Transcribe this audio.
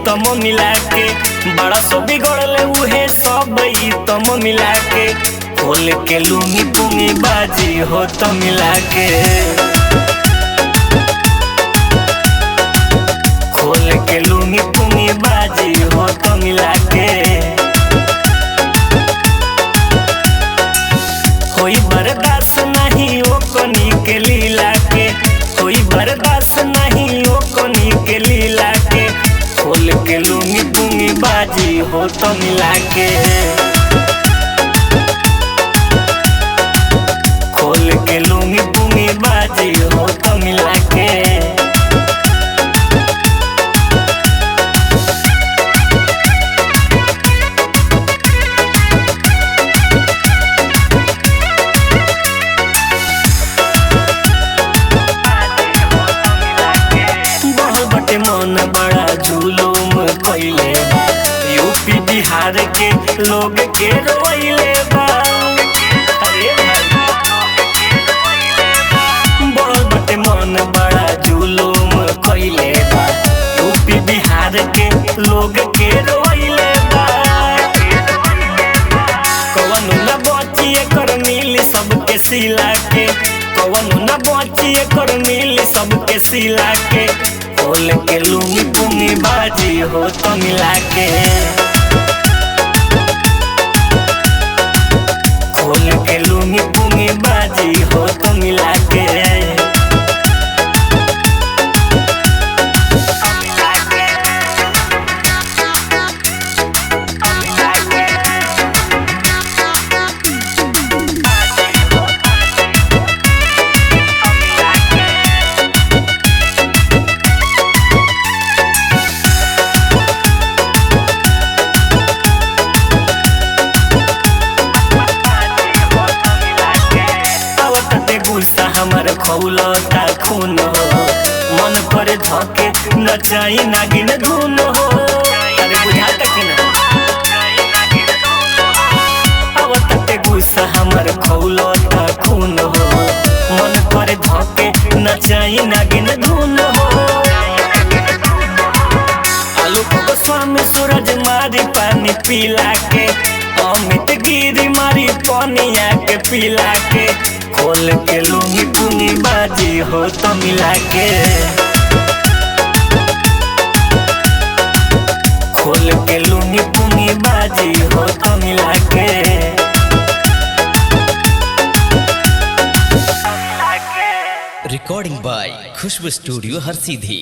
तम मिला के, बड़ा सो बिगड़ले उहे सब ई तम मिला के, खोल के लूंगी पुंगी बाजी हो तम मिला के, खोल के लूंगी पुंगी बाजी हो तम मिला के। कोई बर्दाश्त नहीं ओ कोनी के लीला के, कोई बर्दाश्त नहीं ओ कोनी के लीला के, खोल के लूंगी पुंगी बाजी हो तो मिला के, खोल के लूंगी पुंगी बाजी हो तो मिला के। मन बड़ा जुलूम कइले बा, यूपी बिहार के लोग के रोइले बा, अरे बड़ बटे मन बड़ा जुलूम कइले बा, यूपी बिहार के लोग के रोइले बा, कौन न बची एकर मिल सबके सिला के, कौन न बची एकर मिल सबके सिला के, खोल के लूंगी पुंगी बाजी हो तो मिला के, खोल के लूंगी पुंगी बाजी हो तो मिला के। हमर खौलता खून हो, मन पर धके नचाई नागिन धुन हो, अरे बुझाता कि ना आवत गुस्सा हमर खौलता खून हो, मन पर धके नचाई नागिन धुन हो, आलू गोस्वामी सूरज मारी पानी पिला के, अमित गिरी मारी पनिया के पिला के, खोल के लूंगी पुंगी बाजी हो तो मिला के, खोल के लूंगी पुंगी बाजी हो तो मिला के। Recording by Khushboo studio Harsiddhi.